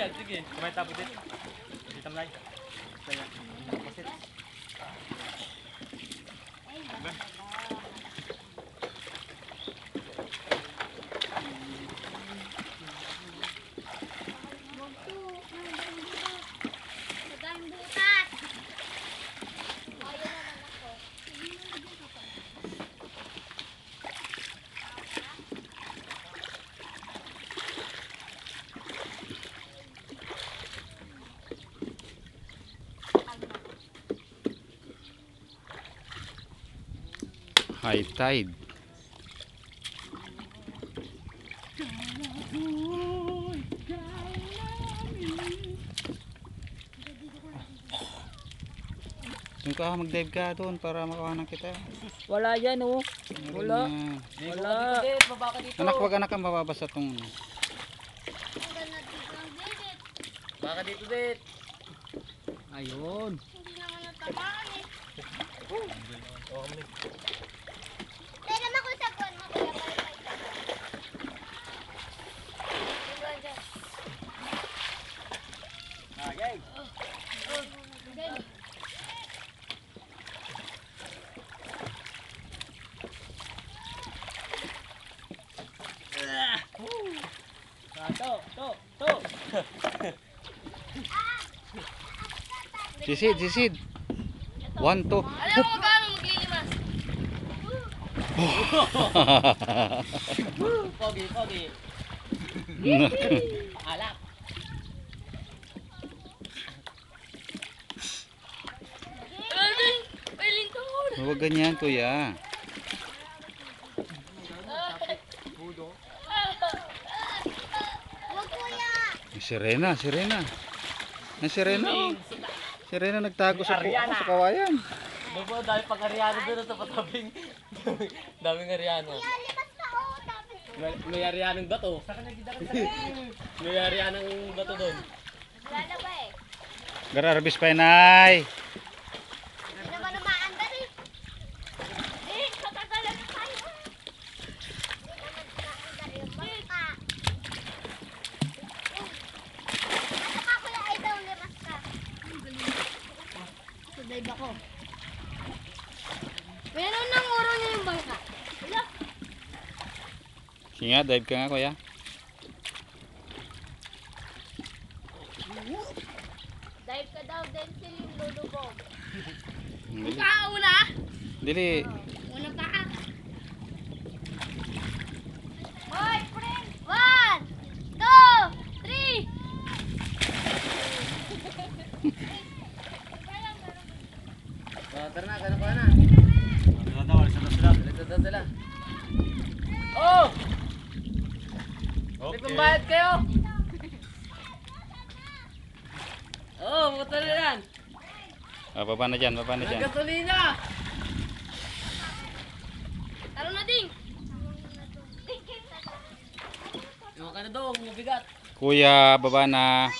yan, sige. Kumay tapo din. Hindi tamlay. Kaya, masit. High tide. Doon ka mag-dive ka doon para makawanan kita. Wala yan oh. Wala. Wala. Anak, wag anak ang mababasa tong. Baka dito din. Ayun. Hindi naman natamaan eh. Oo kami. Dahil naman ko sa kuwan mo, kuya pala. Agay. To. Sisid, sisid. 1, 2. Alam mo gano'n maglilimas? Pogi. Alak. Huwag ganyan, kuya. Huwag kuya. Sirena. Ang sirena. Sirena nagtago sa kawayan. Doon dahil pang-Ariano doon sa patabing. Daming Ariano. Kuya, limas ka o. May Arianong bato. May Arianong bato doon. Wala na ba eh? Gararbis pa inay. Hindi naman umaandar eh. Eh, katagalan na tayo. Hindi naman umaandar yung bangka. Ano ka kuya ay daw limas ka? Dive ako. Meron nang uro niya yung bangka. Wala. Sige nga, dive ka nga, kuya. Dive ka daw, Denzel yung lulubog. Dili. Una? Dili. Una pa ka. Hoy, friend! 1, 2, 3! Tara na, kano ka na. Dala. Oh! May pambayad kayo. Oh, motor na yan. Baba na dyan. Gasolina. Taro na ding! Yung ka na daw, mabigat. Kuya, baba na.